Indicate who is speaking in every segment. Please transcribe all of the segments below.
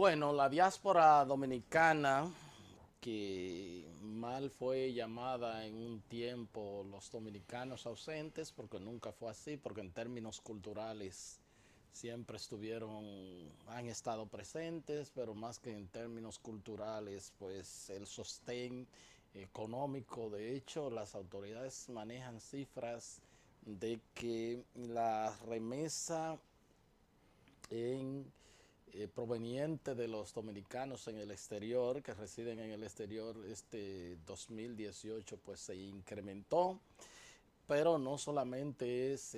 Speaker 1: Bueno, la diáspora dominicana, que mal fue llamada en un tiempo los dominicanos ausentes, porque nunca fue así, porque en términos culturales siempre han estado presentes, pero más que en términos culturales, pues el sostén económico, de hecho, las autoridades manejan cifras de que la remesa en proveniente de los dominicanos en el exterior, que residen en el exterior, este 2018 pues se incrementó, pero no solamente es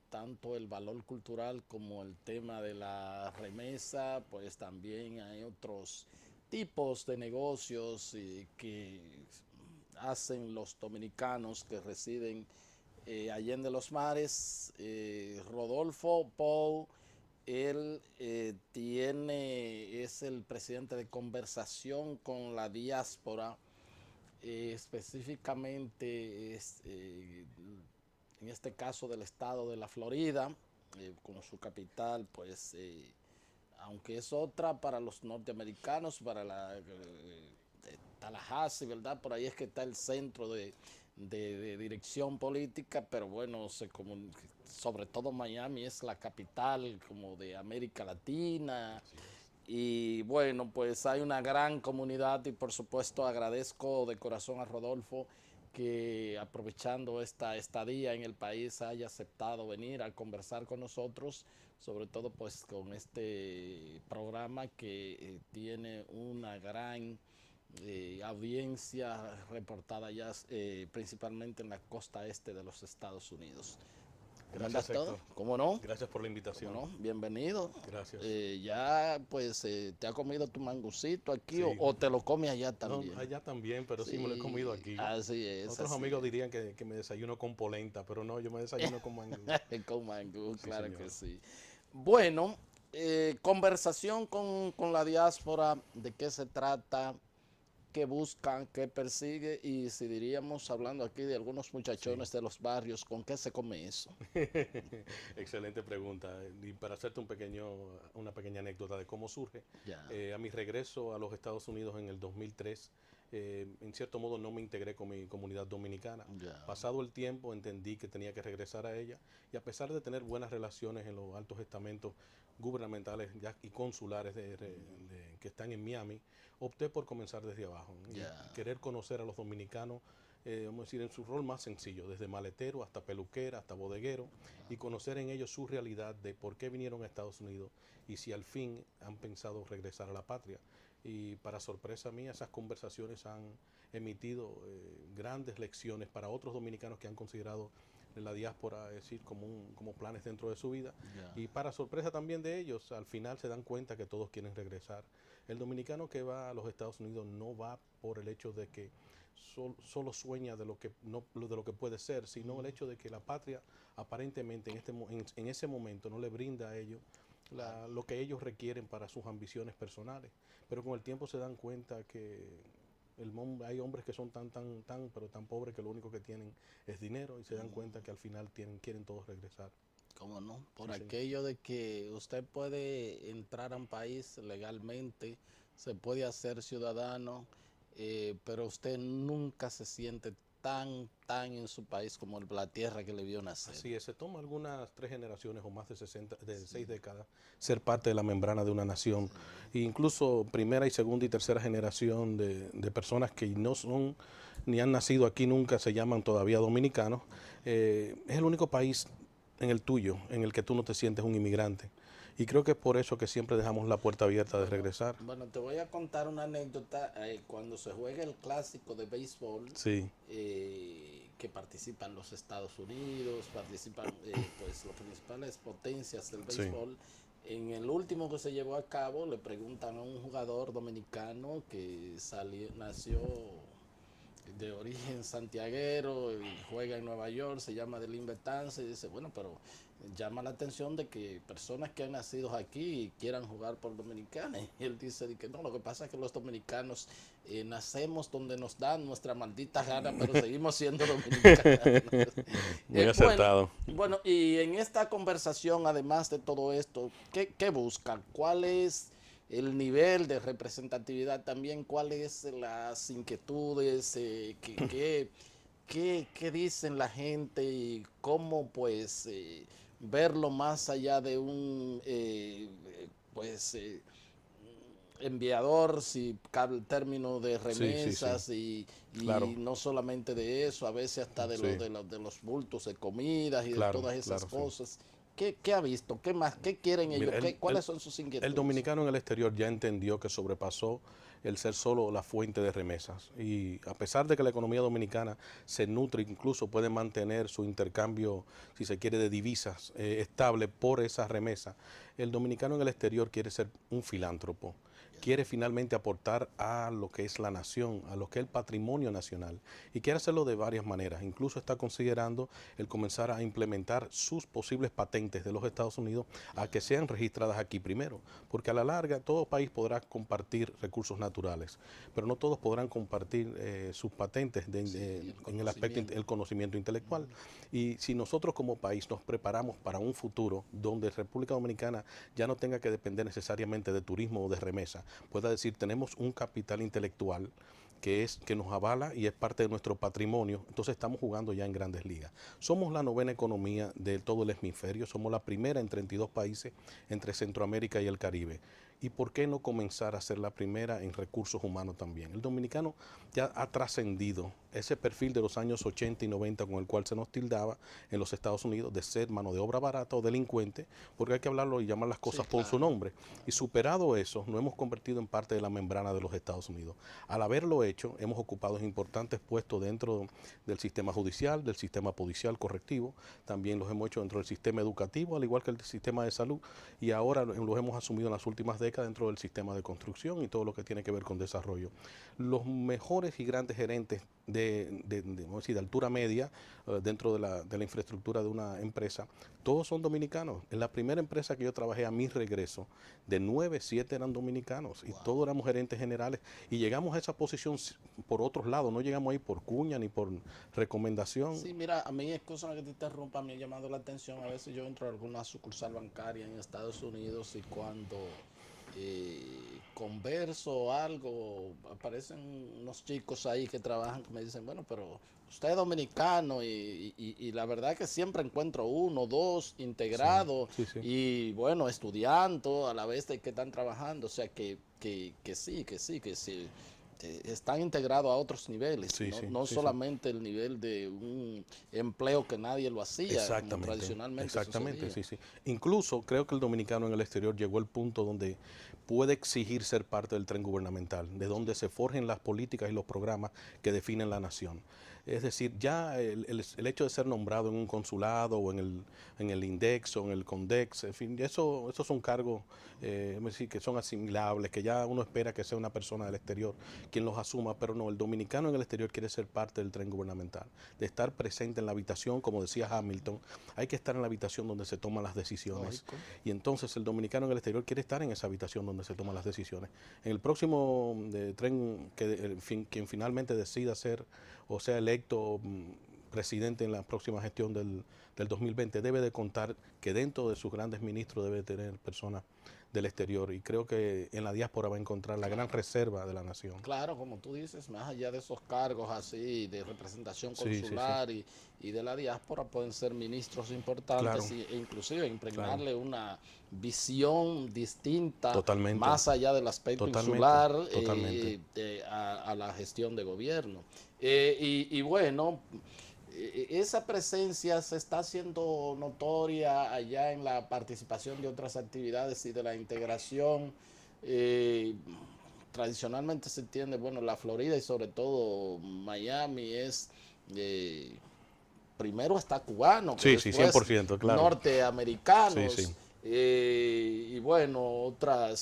Speaker 1: tanto el valor cultural como el tema de la remesa, pues también hay otros tipos de negocios que hacen los dominicanos que residen allende los mares. Rodolfo Pou, él es el presidente de conversación con la diáspora, específicamente en este caso del estado de la Florida, con su capital, pues, aunque es otra para los norteamericanos, para Tallahassee, ¿verdad? Por ahí es que está el centro de dirección política, pero bueno, sobre todo Miami es la capital como de América Latina. Y bueno, pues hay una gran comunidad y por supuesto agradezco de corazón a Rodolfo que aprovechando esta estadía en el país haya aceptado venir a conversar con nosotros, sobre todo pues con este programa que tiene una gran audiencia reportada ya principalmente en la costa este de los Estados Unidos. ¿Cómo andas
Speaker 2: Gracias,
Speaker 1: todo?
Speaker 2: Héctor.
Speaker 1: ¿Cómo no?
Speaker 2: Gracias por la
Speaker 1: ¿Cómo
Speaker 2: invitación.
Speaker 1: no? Bienvenido.
Speaker 2: Gracias.
Speaker 1: Ya pues te ha comido tu mangucito aquí
Speaker 2: Sí,
Speaker 1: o te lo come allá
Speaker 2: no,
Speaker 1: también.
Speaker 2: allá también, pero sí me lo he comido
Speaker 1: Sí,
Speaker 2: aquí.
Speaker 1: así es,
Speaker 2: Otros
Speaker 1: así
Speaker 2: amigos
Speaker 1: es.
Speaker 2: dirían que me desayuno con polenta, pero no, yo me desayuno con mangú.
Speaker 1: Con mangú,
Speaker 2: Sí,
Speaker 1: claro que
Speaker 2: señor.
Speaker 1: sí. Bueno, conversación con la diáspora, ¿de qué se trata? ¿Qué buscan? ¿Qué persigue? Y si diríamos, hablando aquí de algunos
Speaker 2: Sí.
Speaker 1: muchachones de los barrios, ¿con qué se come eso?
Speaker 2: Excelente pregunta. Y para hacerte una pequeña anécdota de cómo surge,
Speaker 1: Ya,
Speaker 2: a mi regreso a los Estados Unidos en el 2003, en cierto modo no me integré con mi comunidad dominicana.
Speaker 1: ya,
Speaker 2: Pasado el tiempo entendí que tenía que regresar a ella y a pesar de tener buenas relaciones en los altos estamentos gubernamentales y consulares que están en Miami, opté por comenzar desde abajo, ¿no?
Speaker 1: ya,
Speaker 2: Y querer conocer a los dominicanos, vamos a decir, en su rol más sencillo, desde maletero hasta peluquera, hasta bodeguero, y conocer en ellos su realidad de por qué vinieron a Estados Unidos y si al fin han pensado regresar a la patria. Y para sorpresa mía, esas conversaciones han emitido grandes lecciones para otros dominicanos que han considerado la diáspora, es decir, como planes dentro de su vida.
Speaker 1: ya.
Speaker 2: Y para sorpresa también de ellos, al final se dan cuenta que todos quieren regresar. El dominicano que va a los Estados Unidos no va por el hecho de que solo sueña de lo que no de lo que puede ser, sino el hecho de que la patria aparentemente en ese momento no le brinda a ellos
Speaker 1: Claro.
Speaker 2: lo que ellos requieren para sus ambiciones personales. Pero con el tiempo se dan cuenta que hay hombres que son pero tan pobres que lo único que tienen es dinero y se dan cuenta que al final quieren todos regresar.
Speaker 1: ¿Cómo no? Por
Speaker 2: Sí, señor.
Speaker 1: aquello de que usted puede entrar a un país legalmente, se puede hacer ciudadano, pero usted nunca se siente tan en su país como la tierra que le vio nacer.
Speaker 2: Así es, se toma algunas 3 generaciones o más de 60, de 6 décadas ser parte de la membrana de una nación. E incluso primera y segunda y tercera generación de personas que no son ni han nacido aquí nunca se llaman todavía dominicanos. Es el único país en el tuyo en el que tú no te sientes un inmigrante. Y creo que es por eso que siempre dejamos la puerta abierta de
Speaker 1: Bueno,
Speaker 2: regresar.
Speaker 1: bueno, te voy a contar una anécdota. Cuando se juega el clásico de béisbol,
Speaker 2: Sí,
Speaker 1: que participan los Estados Unidos, participan pues las principales potencias del
Speaker 2: sí,
Speaker 1: béisbol. En el último que se llevó a cabo, le preguntan a un jugador dominicano que nació de origen santiaguero y juega en Nueva York, se llama Delin Betances, y dice, bueno, pero llama la atención de que personas que han nacido aquí quieran jugar por Dominicana. Y él dice que no, lo que pasa es que los dominicanos nacemos donde nos dan nuestra maldita gana, pero seguimos siendo dominicanos.
Speaker 2: muy
Speaker 1: Bueno,
Speaker 2: acertado.
Speaker 1: bueno, y en esta conversación, además de todo esto, ¿qué buscan? ¿Cuál es el nivel de representatividad también, cuáles las inquietudes, qué dicen la gente y cómo pues verlo más allá de un pues enviador, si cabe el término de
Speaker 2: Sí, sí, sí,
Speaker 1: remesas
Speaker 2: claro,
Speaker 1: y no solamente de eso, a veces hasta de,
Speaker 2: sí,
Speaker 1: de los bultos de comidas y de
Speaker 2: claro,
Speaker 1: todas esas
Speaker 2: claro, sí.
Speaker 1: cosas. ¿Qué ha visto? ¿Qué más? ¿Qué quieren ellos?
Speaker 2: Mira,
Speaker 1: ¿Cuáles son sus
Speaker 2: el
Speaker 1: inquietudes?
Speaker 2: dominicano en el exterior ya entendió que sobrepasó el ser solo la fuente de remesas. Y a pesar de que la economía dominicana se nutre, incluso puede mantener su intercambio, si se quiere, de divisas estable por esas remesas, el dominicano en el exterior quiere ser un filántropo. Quiere finalmente aportar a lo que es la nación, a lo que es el patrimonio nacional, y quiere hacerlo de varias maneras. Incluso está considerando el comenzar a implementar sus posibles patentes de los Estados Unidos a que sean registradas aquí primero, porque a la larga todo país podrá compartir recursos naturales, pero no todos podrán compartir sus patentes en el aspecto del conocimiento intelectual. Y si nosotros como país nos preparamos para un futuro donde República Dominicana ya no tenga que depender necesariamente de turismo o de remesa, pueda decir, tenemos un capital intelectual que nos avala y es parte de nuestro patrimonio, entonces estamos jugando ya en grandes ligas. Somos la novena economía de todo el hemisferio, somos la primera en 32 países entre Centroamérica y el Caribe. ¿Y por qué no comenzar a ser la primera en recursos humanos también? El dominicano ya ha trascendido ese perfil de los años 80 y 90 con el cual se nos tildaba en los Estados Unidos de ser mano de obra barata o delincuente, porque hay que hablarlo y llamar las cosas por su nombre. Y superado eso, nos hemos convertido en parte de la membrana de los Estados Unidos. Al haberlo hecho, hemos ocupado importantes puestos dentro del sistema judicial, del sistema policial correctivo, también los hemos hecho dentro del sistema educativo, al igual que el sistema de salud, y ahora los hemos asumido en las últimas décadas dentro del sistema de construcción y todo lo que tiene que ver con desarrollo. Los mejores y grandes gerentes vamos a decir, de altura media dentro de la infraestructura de una empresa, todos son dominicanos. En la primera empresa que yo trabajé a mi regreso, de 9, 7 eran dominicanos y todos éramos gerentes generales y llegamos a esa posición por otros lados, no llegamos ahí por cuña ni por recomendación.
Speaker 1: Sí, mira, a mí es cosa que te interrumpa, me ha llamado la atención. A veces yo entro a alguna sucursal bancaria en Estados Unidos y cuando converso algo, aparecen unos chicos ahí que trabajan que me dicen, bueno, pero usted es dominicano y la verdad que siempre encuentro uno, dos integrados
Speaker 2: Sí, sí, sí.
Speaker 1: y bueno, estudiando a la vez de que están trabajando, o sea que sí, están integrados a otros niveles,
Speaker 2: Sí, sí,
Speaker 1: no
Speaker 2: sí, sí.
Speaker 1: solamente el nivel de un empleo que nadie lo hacía, como
Speaker 2: Exactamente,
Speaker 1: tradicionalmente
Speaker 2: exactamente,
Speaker 1: sucedía.
Speaker 2: sí, sí. Incluso creo que el dominicano en el exterior llegó al punto donde puede exigir ser parte del tren gubernamental, de donde se forjen las políticas y los programas que definen la nación. Es decir, ya el hecho de ser nombrado en un consulado o en el INDEX o en el CONDEX, en fin, esos son cargos que son asimilables, que ya uno espera que sea una persona del exterior quien los asuma, pero no, el dominicano en el exterior quiere ser parte del tren gubernamental, de estar presente en la habitación, como decía Hamilton, hay que estar en la habitación donde se toman las decisiones.
Speaker 1: Lógico.
Speaker 2: Y entonces el dominicano en el exterior quiere estar en esa habitación donde se toman las decisiones. En el próximo tren, quien finalmente decida ser o sea electo presidente en la próxima gestión del 2020, debe de contar que dentro de sus grandes ministros debe tener personas del exterior, y creo que en la diáspora va a encontrar la gran reserva de la nación.
Speaker 1: Claro, como tú dices, más allá de esos cargos así de representación
Speaker 2: Sí, sí, sí.
Speaker 1: consular y de la diáspora, pueden ser ministros
Speaker 2: Claro,
Speaker 1: importantes e inclusive
Speaker 2: claro.
Speaker 1: impregnarle una visión distinta,
Speaker 2: Totalmente,
Speaker 1: más allá del aspecto
Speaker 2: totalmente,
Speaker 1: insular,
Speaker 2: totalmente.
Speaker 1: a la gestión de gobierno. Y bueno, esa presencia se está haciendo notoria allá en la participación de otras actividades y de la integración. eh, Tradicionalmente se entiende, bueno, la Florida y sobre todo Miami es, eh, primero está cubano, que
Speaker 2: Sí, sí,
Speaker 1: después
Speaker 2: 100%, claro. Sí, sí.
Speaker 1: norteamericanos, y bueno, otra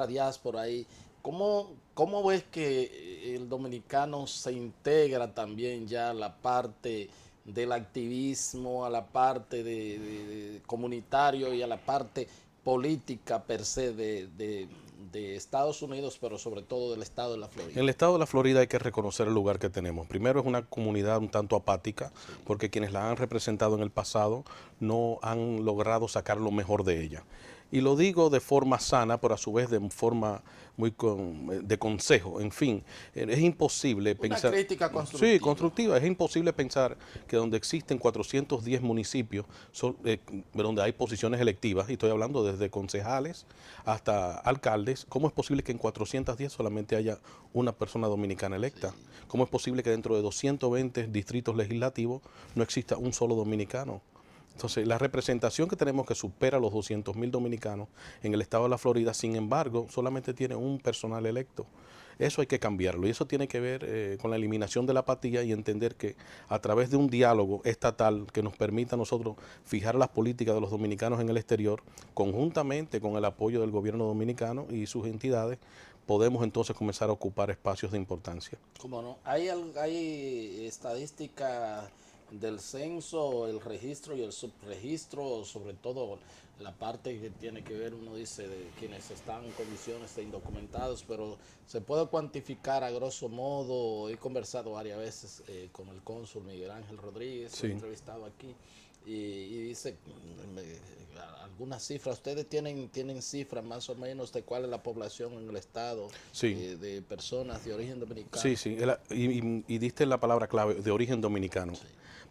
Speaker 1: diáspora ahí. ¿Cómo ves que el dominicano se integra también ya a la parte del activismo, a la parte de comunitario y a la parte política per se de Estados Unidos, pero sobre todo del estado de la
Speaker 2: En
Speaker 1: Florida?
Speaker 2: el estado de la Florida hay que reconocer el lugar que tenemos. Primero, es una comunidad un tanto apática,
Speaker 1: Sí,
Speaker 2: porque quienes la han representado en el pasado no han logrado sacar lo mejor de ella. Y lo digo de forma sana, pero a su vez de forma de consejo. En fin, es imposible
Speaker 1: Una
Speaker 2: pensar...
Speaker 1: crítica
Speaker 2: Sí,
Speaker 1: constructiva.
Speaker 2: constructiva. Es imposible pensar que donde existen 410 municipios donde hay posiciones electivas, y estoy hablando desde concejales hasta alcaldes, ¿cómo es posible que en 410 solamente haya una persona dominicana electa?
Speaker 1: Sí.
Speaker 2: ¿Cómo es posible que dentro de 220 distritos legislativos no exista un solo dominicano? Entonces, la representación que tenemos que supera los 200.000 dominicanos en el estado de la Florida, sin embargo, solamente tiene un personal electo. Eso hay que cambiarlo y eso tiene que ver con la eliminación de la apatía y entender que a través de un diálogo estatal que nos permita a nosotros fijar las políticas de los dominicanos en el exterior, conjuntamente con el apoyo del gobierno dominicano y sus entidades, podemos entonces comenzar a ocupar espacios de importancia.
Speaker 1: ¿Cómo no? Hay estadística del censo, el registro y el subregistro, sobre todo la parte que tiene que ver, uno dice, de quienes están en condiciones de indocumentados, pero se puede cuantificar a grosso modo. He conversado varias veces con el cónsul Miguel Ángel Rodríguez, lo he
Speaker 2: Sí.
Speaker 1: entrevistado aquí, y dice algunas cifras. Ustedes tienen cifras más o menos de cuál es la población en el estado
Speaker 2: Sí.
Speaker 1: de personas de origen dominicano.
Speaker 2: Sí, sí, y diste la palabra clave, de origen dominicano,
Speaker 1: Sí.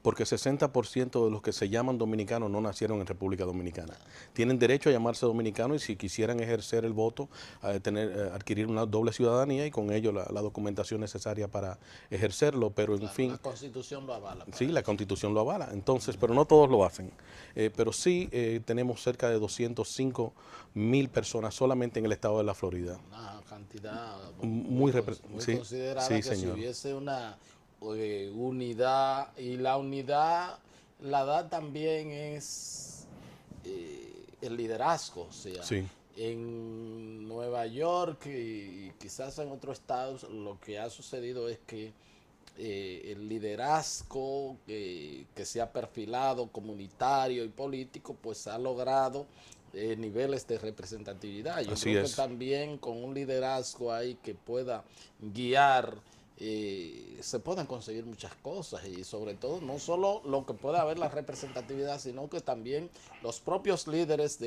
Speaker 2: porque 60% de los que se llaman dominicanos no nacieron en República Dominicana. Tienen derecho a llamarse dominicanos y si quisieran ejercer el voto, adquirir una doble ciudadanía y con ello la documentación necesaria para ejercerlo, pero en
Speaker 1: Claro, la
Speaker 2: fin,
Speaker 1: constitución lo avala
Speaker 2: sí,
Speaker 1: para
Speaker 2: la
Speaker 1: eso.
Speaker 2: Constitución lo avala, entonces, pero no todos lo hacen. Pero sí tenemos cerca de 205.000 personas solamente en el estado de la Florida.
Speaker 1: Una cantidad muy
Speaker 2: Sí,
Speaker 1: considerada,
Speaker 2: sí,
Speaker 1: que si
Speaker 2: señor.
Speaker 1: hubiese una unidad, y la unidad la da también es el liderazgo. O sea,
Speaker 2: Sí,
Speaker 1: en Nueva York y quizás en otros estados, lo que ha sucedido es que el liderazgo que se ha perfilado comunitario y político, pues ha logrado niveles de representatividad. Yo
Speaker 2: así
Speaker 1: creo que
Speaker 2: es.
Speaker 1: también con un liderazgo ahí que pueda guiar, se pueden conseguir muchas cosas, y sobre todo no solo lo que pueda haber la representatividad, sino que también los propios líderes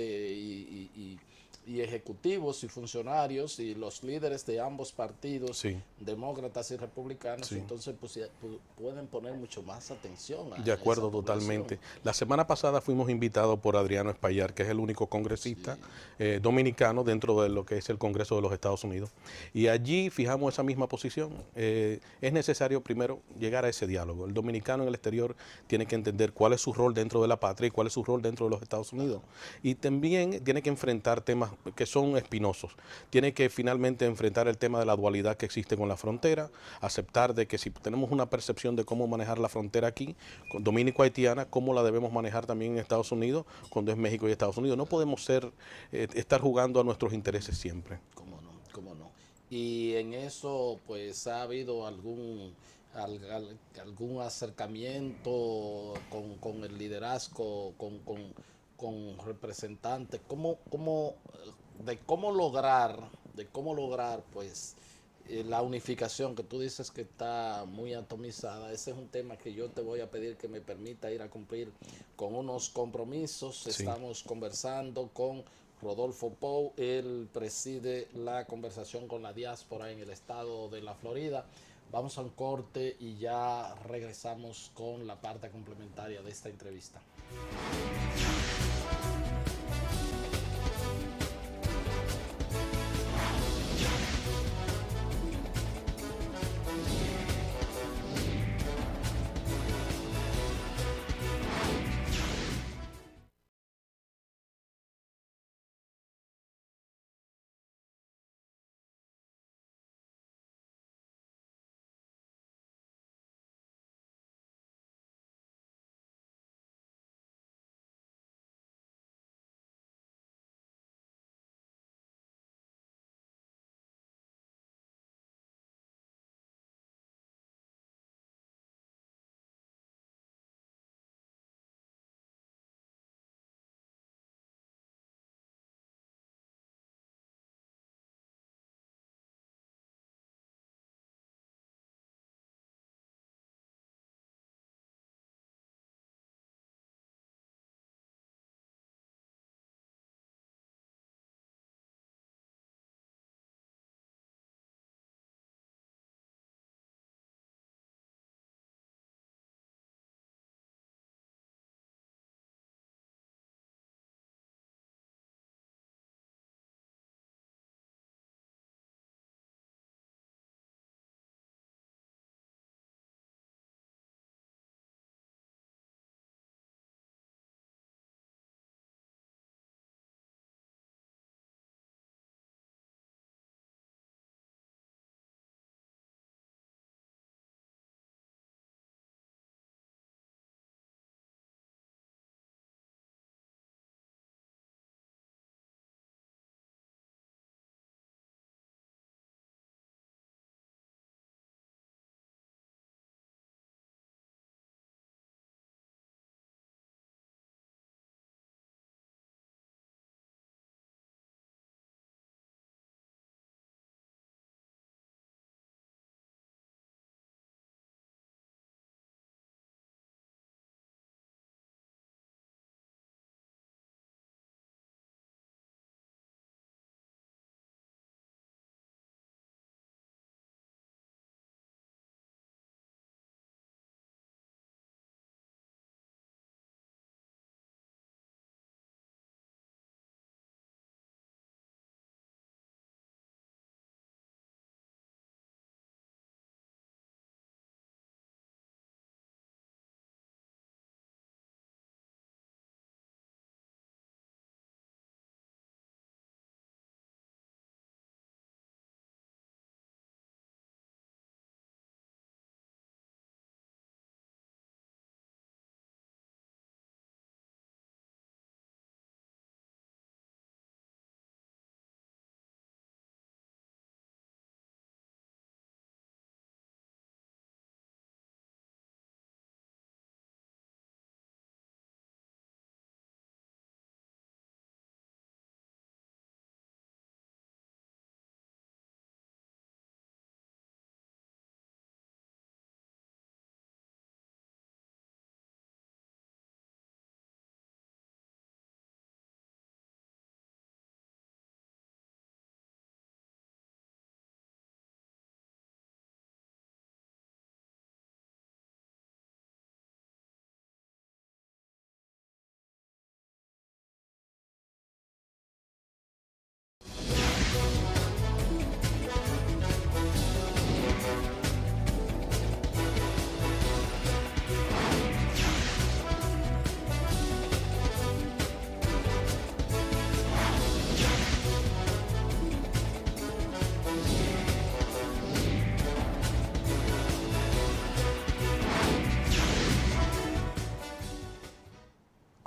Speaker 1: y ejecutivos y funcionarios y los líderes de ambos partidos,
Speaker 2: Sí,
Speaker 1: demócratas y republicanos,
Speaker 2: sí.
Speaker 1: entonces pues, pueden poner mucho más atención
Speaker 2: De
Speaker 1: a esa
Speaker 2: acuerdo,
Speaker 1: población.
Speaker 2: totalmente. La semana pasada fuimos invitados por Adriano Espaillat, que es el único congresista
Speaker 1: Sí,
Speaker 2: dominicano dentro de lo que es el Congreso de los Estados Unidos. Y allí fijamos esa misma posición. Es necesario primero llegar a ese diálogo. El dominicano en el exterior tiene que entender cuál es su rol dentro de la patria y cuál es su rol dentro de los Estados Unidos. Y también tiene que enfrentar temas que son espinosos. Tiene que finalmente enfrentar el tema de la dualidad que existe con la frontera, aceptar de que si tenemos una percepción de cómo manejar la frontera aquí, dominico-haitiana, cómo la debemos manejar también en Estados Unidos, cuando es México y Estados Unidos. No podemos estar jugando a nuestros intereses siempre.
Speaker 1: cómo no, cómo no. Y en eso pues ha habido algún acercamiento con el liderazgo, con representantes, de cómo lograr pues la unificación que tú dices que está muy atomizada. Ese es un tema que yo te voy a pedir que me permita ir a cumplir con unos compromisos.
Speaker 2: Sí.
Speaker 1: Estamos conversando con Rodolfo Pou, él preside la conversación con la diáspora en el estado de la Florida. Vamos a un corte y ya regresamos con la parte complementaria de esta entrevista.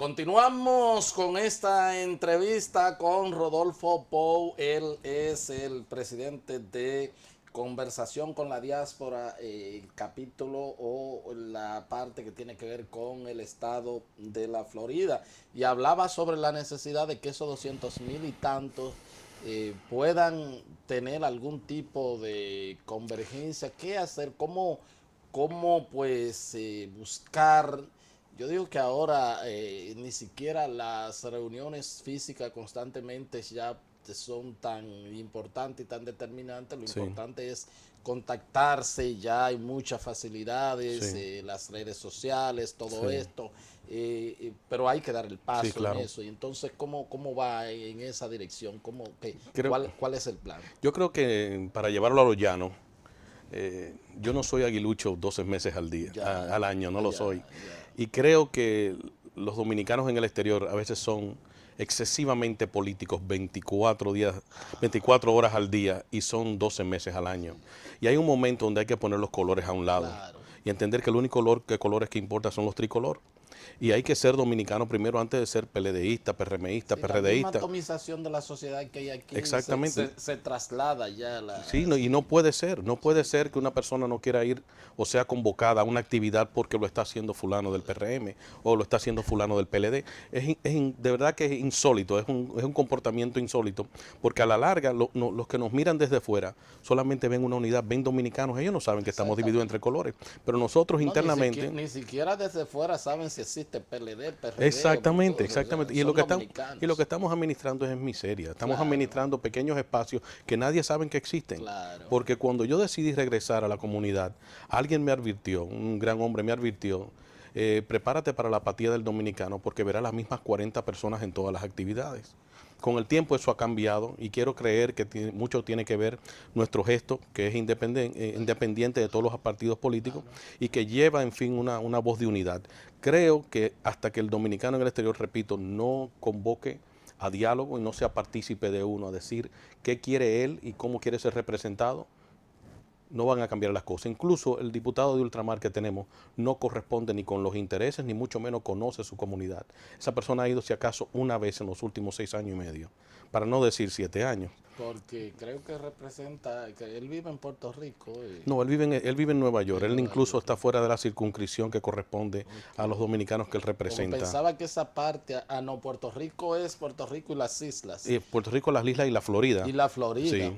Speaker 1: Continuamos con esta entrevista con Rodolfo Pou. Él es el presidente de Conversación con la Diáspora, el capítulo o la parte que tiene que ver con el estado de la Florida. Y hablaba sobre la necesidad de que esos 200,000 y tantos puedan tener algún tipo de convergencia. ¿Qué hacer? ¿Cómo pues buscar? Yo digo que ahora ni siquiera las reuniones físicas constantemente ya son tan importantes y tan determinantes. Lo importante es contactarse, ya hay muchas facilidades, las redes sociales, todo esto, pero hay que dar el paso en eso. Y entonces, ¿cómo va en esa dirección? ¿Cuál es el plan?
Speaker 2: Yo creo que para llevarlo a lo llano, yo no soy aguilucho 12 meses al año, no lo soy. Y creo que los dominicanos en el exterior a veces son excesivamente políticos 24 horas al día y son 12 meses al año. Y hay un momento donde hay que poner los colores a un lado y entender que el único colores que importa son los tricolores. Y hay que ser dominicano primero antes de ser PLDista, PRMista, PRDista. La misma
Speaker 1: atomización de la sociedad que hay aquí.
Speaker 2: Exactamente.
Speaker 1: Se traslada ya.
Speaker 2: Y no puede ser que una persona no quiera ir o sea convocada a una actividad porque lo está haciendo fulano del PRM o lo está haciendo fulano del PLD. De verdad que es insólito, es un comportamiento insólito, porque a la larga los que nos miran desde fuera solamente ven una unidad, ven dominicanos, ellos no saben que estamos divididos entre colores, pero nosotros internamente...
Speaker 1: Ni siquiera desde fuera saben si existe PLD, PRD.
Speaker 2: Exactamente. Y lo que estamos administrando es miseria. Estamos administrando pequeños espacios que nadie sabe que existen. Porque cuando yo decidí regresar a la comunidad, alguien me advirtió, un gran hombre me advirtió, prepárate para la apatía del dominicano porque verá las mismas 40 personas en todas las actividades. Con el tiempo eso ha cambiado y quiero creer que mucho tiene que ver nuestro gesto, que es independiente de todos los partidos políticos y que lleva, en fin, una voz de unidad. Creo que hasta que el dominicano en el exterior, repito, no convoque a diálogo y no sea partícipe de uno, a decir qué quiere él y cómo quiere ser representado, no van a cambiar las cosas. Incluso el diputado de ultramar que tenemos no corresponde ni con los intereses, ni mucho menos conoce su comunidad. Esa persona ha ido, si acaso, una vez en los últimos 6 años y medio, para no decir 7 años.
Speaker 1: Porque creo que representa, que él vive en Puerto Rico.
Speaker 2: No, él vive en Nueva York. Él incluso está fuera de la circunscripción que corresponde a los dominicanos que él representa.
Speaker 1: Pensaba que esa parte, no, Puerto Rico es Puerto Rico y las islas.
Speaker 2: Puerto Rico, las islas y la Florida.
Speaker 1: Y la Florida.
Speaker 2: Sí.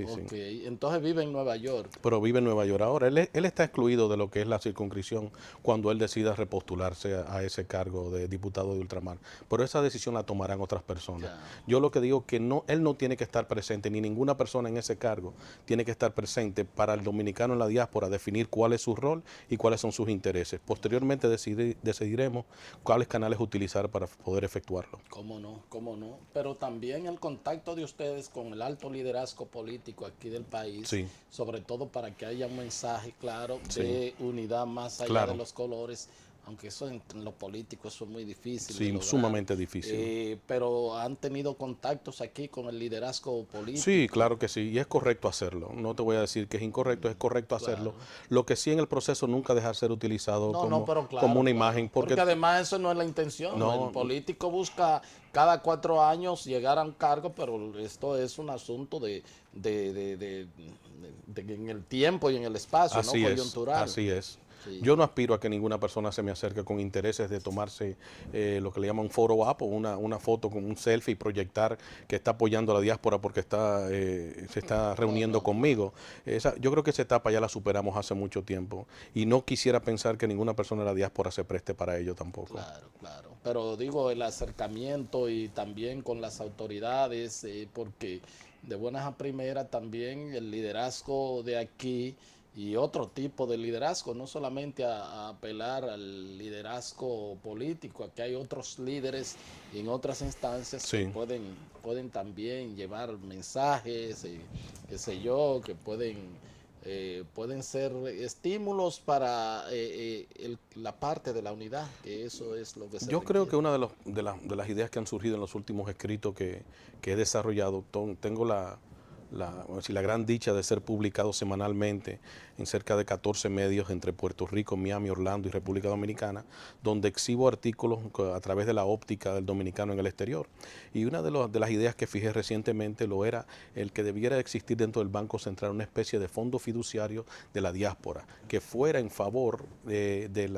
Speaker 1: Entonces vive en Nueva York.
Speaker 2: Pero vive en Nueva York ahora. Él está excluido de lo que es la circunscripción cuando él decida repostularse a ese cargo de diputado de ultramar. Pero esa decisión la tomarán otras personas. Yo lo que digo es que él no tiene que estar presente, ni ninguna persona en ese cargo tiene que estar presente para el dominicano en la diáspora definir cuál es su rol y cuáles son sus intereses. Posteriormente decidiremos cuáles canales utilizar para poder efectuarlo.
Speaker 1: Cómo no. Pero también el contacto de ustedes con el alto liderazgo político aquí del país, sobre todo para que haya un mensaje claro de unidad más allá de los colores, aunque eso en lo político eso es muy difícil.
Speaker 2: Sí, sumamente difícil.
Speaker 1: Pero han tenido contactos aquí con el liderazgo político.
Speaker 2: Sí, claro que sí, y es correcto hacerlo. No te voy a decir que es incorrecto, es correcto hacerlo. Lo que sí en el proceso nunca dejar ser utilizado como una imagen. Porque
Speaker 1: además eso no es la intención. El político busca cada 4 años llegar a un cargo, pero esto es un asunto de en el tiempo y en el espacio, no coyuntural.
Speaker 2: Así es. Yo no aspiro a que ninguna persona se me acerque con intereses de tomarse lo que le llaman photo op o una foto con un selfie y proyectar que está apoyando a la diáspora porque se está reuniendo conmigo. Yo creo que esa etapa ya la superamos hace mucho tiempo y no quisiera pensar que ninguna persona de la diáspora se preste para ello tampoco.
Speaker 1: Claro. Pero digo, el acercamiento y también con las autoridades, porque de buenas a primeras también el liderazgo de aquí y otro tipo de liderazgo, no solamente a apelar al liderazgo político, aquí hay otros líderes en otras instancias que pueden también llevar mensajes, qué sé yo, que pueden ser estímulos para la parte de la unidad, que eso es lo que se
Speaker 2: Yo creo que una de las ideas que han surgido en los últimos escritos que he desarrollado, tengo vamos a decir, la gran dicha de ser publicado semanalmente en cerca de 14 medios entre Puerto Rico, Miami, Orlando y República Dominicana, donde exhibo artículos a través de la óptica del dominicano en el exterior. Y una de las ideas que fijé recientemente lo era el que debiera existir dentro del Banco Central una especie de fondo fiduciario de la diáspora, que fuera en favor de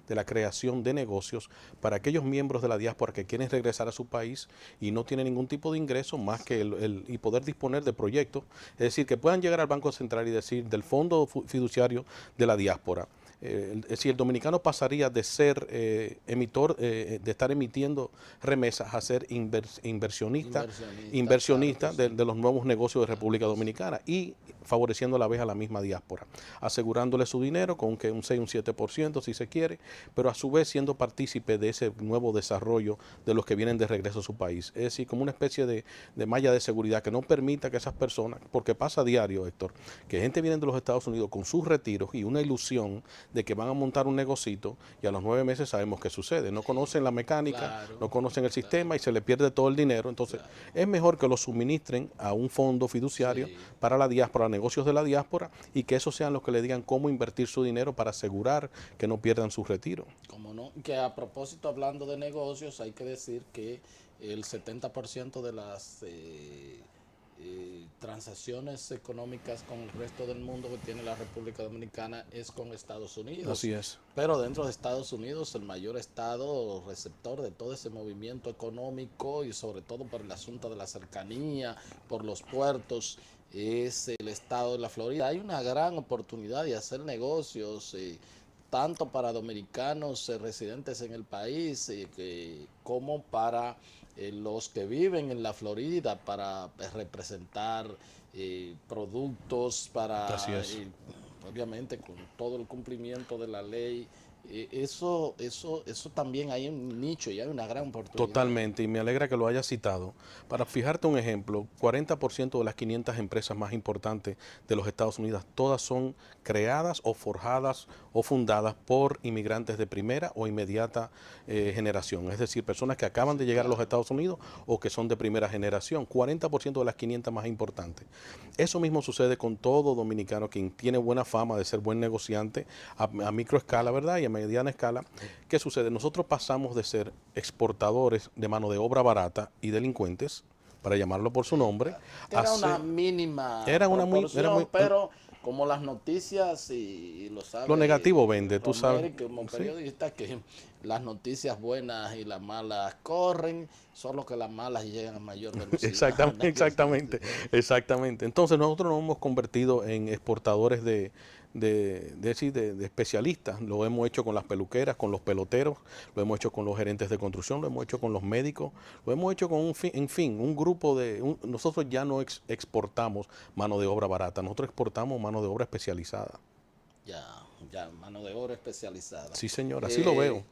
Speaker 2: la creación de negocios para aquellos miembros de la diáspora que quieren regresar a su país y no tienen ningún tipo de ingreso más que y poder disponer de proyectos, es decir, que puedan llegar al Banco Central y decir del fondo fiduciario de la diáspora. Es decir, el dominicano pasaría de ser de estar emitiendo remesas a ser inversionista
Speaker 1: Claro que sí.
Speaker 2: de los nuevos negocios de República Dominicana y favoreciendo a la vez a la misma diáspora, asegurándole su dinero con un 6, un 7% si se quiere, pero a su vez siendo partícipe de ese nuevo desarrollo de los que vienen de regreso a su país. Es decir, como una especie de malla de seguridad que no permita que esas personas, porque pasa a diario, Héctor, que gente viene de los Estados Unidos con sus retiros y una ilusión de que van a montar un negocito y a los 9 meses sabemos qué sucede. No conocen la mecánica,
Speaker 1: Claro,
Speaker 2: no conocen el sistema y se le pierde todo el dinero. Entonces, es mejor que lo suministren a un fondo fiduciario
Speaker 1: sí.
Speaker 2: para la diáspora, negocios de la diáspora, y que esos sean los que le digan cómo invertir su dinero para asegurar que no pierdan su retiro.
Speaker 1: Como no, que a propósito, hablando de negocios, hay que decir que el 70% de las transacciones económicas con el resto del mundo que tiene la República Dominicana es con Estados Unidos.
Speaker 2: Así es.
Speaker 1: Pero dentro de Estados Unidos, el mayor estado receptor de todo ese movimiento económico y sobre todo por el asunto de la cercanía, por los puertos, es el estado de la Florida. Hay una gran oportunidad de hacer negocios, tanto para dominicanos residentes en el país como para los que viven en la Florida, para representar productos, para
Speaker 2: Así es.
Speaker 1: obviamente con todo el cumplimiento de la ley. Eso también hay un nicho y hay una gran oportunidad.
Speaker 2: Totalmente, y me alegra que lo hayas citado. Para fijarte un ejemplo, 40% de las 500 empresas más importantes de los Estados Unidos, todas son creadas o forjadas o fundadas por inmigrantes de primera o inmediata generación, es decir, personas que acaban de llegar a los Estados Unidos o que son de primera generación, 40% de las 500 más importantes. Eso mismo sucede con todo dominicano quien tiene buena fama de ser buen negociante a microescala, ¿verdad? Y a mediana escala. ¿Qué sucede? Nosotros pasamos de ser exportadores de mano de obra barata y delincuentes, para llamarlo por su nombre,
Speaker 1: Era una mínima
Speaker 2: proporción,
Speaker 1: pero como las noticias, y lo sabe
Speaker 2: lo negativo vende, tú
Speaker 1: Romero,
Speaker 2: sabes.
Speaker 1: como
Speaker 2: Sí.
Speaker 1: periodista, que las noticias buenas y las malas corren, solo que las malas llegan a mayor velocidad.
Speaker 2: Exactamente. Entonces nosotros nos hemos convertido en exportadores de especialistas. Lo hemos hecho con las peluqueras, con los peloteros, lo hemos hecho con los gerentes de construcción, lo hemos hecho con los médicos, lo hemos hecho con un grupo nosotros ya no exportamos mano de obra barata, nosotros exportamos mano de obra especializada.
Speaker 1: Ya, mano de obra especializada.
Speaker 2: Sí, señor, así lo veo.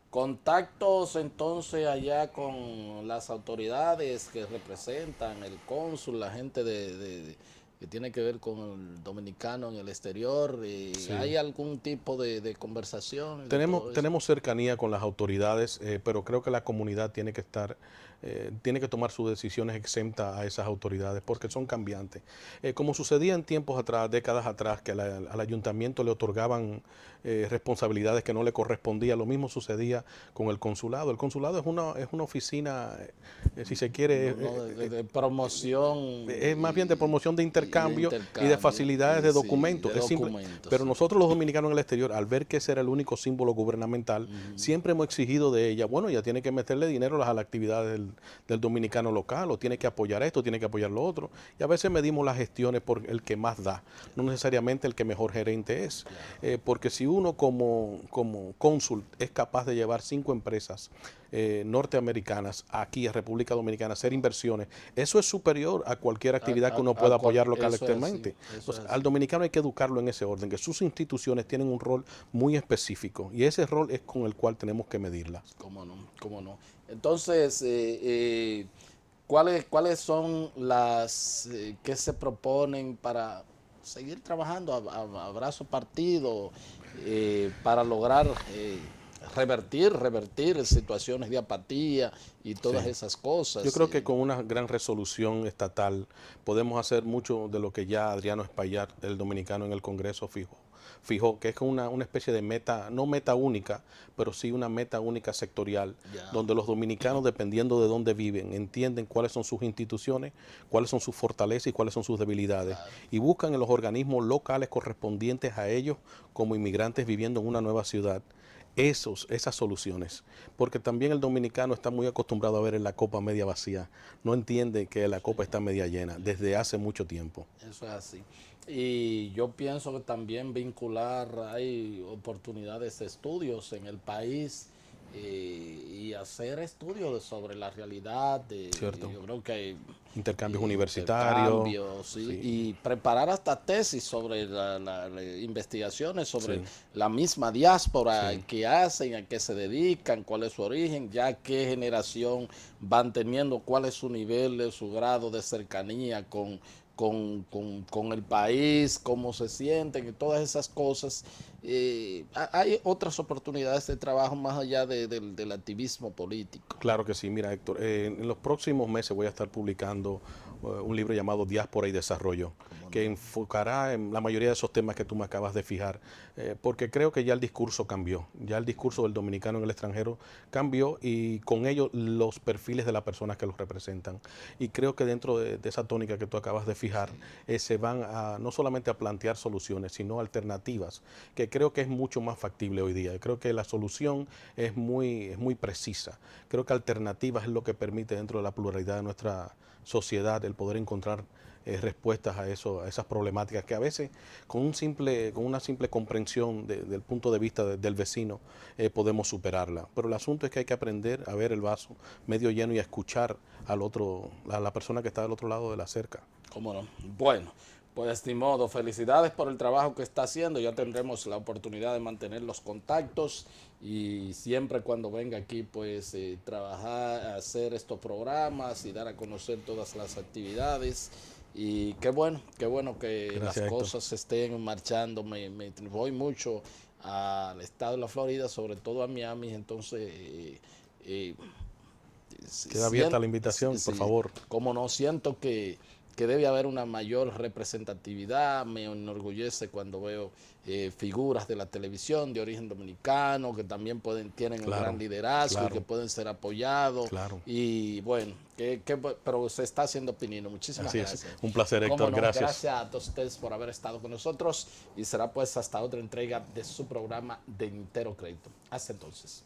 Speaker 1: Contactos entonces allá con las autoridades que representan, el cónsul, la gente que tiene que ver con el dominicano en el exterior.
Speaker 2: Sí.
Speaker 1: ¿Hay algún tipo de conversación?
Speaker 2: Tenemos cercanía con las autoridades, pero creo que la comunidad tiene que tiene que tomar sus decisiones exentas a esas autoridades porque son cambiantes. Como sucedía en tiempos atrás, décadas atrás, que al ayuntamiento le otorgaban responsabilidades que no le correspondían, lo mismo sucedía con el consulado. El consulado es una oficina, si se quiere,
Speaker 1: de promoción.
Speaker 2: Es más bien de promoción de intercambio y de facilidades de documentos. Pero nosotros los dominicanos en el exterior, al ver que ese era el único símbolo gubernamental, siempre hemos exigido de ella, bueno, ya tiene que meterle dinero a las actividades del dominicano local, o tiene que apoyar esto, tiene que apoyar lo otro. Y a veces medimos las gestiones por el que más da, no necesariamente el que mejor gerente es. Porque si uno como cónsul es capaz de llevar 5 empresas norteamericanas aquí a República Dominicana, hacer inversiones, eso es superior a cualquier actividad que uno pueda apoyar local externamente. Entonces, al dominicano hay que educarlo en ese orden, que sus instituciones tienen un rol muy específico y ese rol es con el cual tenemos que medirlas.
Speaker 1: Cómo no. Entonces, ¿cuáles son las que se proponen para seguir trabajando a brazo partido para lograr revertir situaciones de apatía y todas esas cosas.
Speaker 2: Yo creo que con una gran resolución estatal podemos hacer mucho de lo que ya Adriano Espaillat, el dominicano en el Congreso, fijó, que es una especie de meta, no meta única, pero sí una meta única sectorial, donde los dominicanos, dependiendo de dónde viven, entienden cuáles son sus instituciones, cuáles son sus fortalezas y cuáles son sus debilidades, y buscan en los organismos locales correspondientes a ellos, como inmigrantes viviendo en una nueva ciudad, esas soluciones, porque también el dominicano está muy acostumbrado a ver en la copa media vacía, no entiende que la copa está media llena desde hace mucho tiempo.
Speaker 1: Eso es así. Y yo pienso que también vincular, hay oportunidades de estudios en el país y hacer estudios sobre la realidad.
Speaker 2: Cierto.
Speaker 1: Yo creo que hay
Speaker 2: intercambios universitarios.
Speaker 1: Sí. Y preparar hasta tesis sobre las investigaciones sobre la misma diáspora, qué hacen, a qué se dedican, cuál es su origen, ya qué generación van teniendo, cuál es su nivel, su grado de cercanía con el país, cómo se sienten y todas esas cosas. Hay otras oportunidades de trabajo más allá del activismo político.
Speaker 2: Claro que sí, mira Héctor, en los próximos meses voy a estar publicando un libro llamado Diáspora y Desarrollo, que enfocará en la mayoría de esos temas que tú me acabas de fijar, porque creo que ya el discurso cambió, ya el discurso del dominicano en el extranjero cambió y con ello los perfiles de las personas que los representan. Y creo que dentro de esa tónica que tú acabas de fijar, se van no solamente a plantear soluciones, sino alternativas, que creo que es mucho más factible hoy día. Creo que la solución es muy precisa. Creo que alternativas es lo que permite dentro de la pluralidad de nuestra sociedad el poder encontrar respuestas a esas problemáticas que a veces con una simple comprensión del punto de vista del vecino podemos superarla. Pero el asunto es que hay que aprender a ver el vaso medio lleno y a escuchar a la persona que está del otro lado de la cerca.
Speaker 1: ¿Cómo no? Bueno, pues de modo, felicidades por el trabajo que está haciendo. Ya tendremos la oportunidad de mantener los contactos y siempre cuando venga aquí, pues trabajar, hacer estos programas y dar a conocer todas las actividades. Y qué bueno que
Speaker 2: Gracias,
Speaker 1: las cosas estén marchando. Me voy mucho al estado de la Florida, sobre todo a Miami, entonces...
Speaker 2: queda abierta la invitación, por favor.
Speaker 1: Como no, siento que debe haber una mayor representatividad. Me enorgullece cuando veo figuras de la televisión de origen dominicano que también tienen un gran liderazgo y que pueden ser apoyados. Y bueno, pero se está haciendo Pinino. Muchísimas gracias.
Speaker 2: Un placer, Héctor. Gracias.
Speaker 1: Gracias a todos ustedes por haber estado con nosotros y será pues hasta otra entrega de su programa de Entero Crédito. Hasta entonces.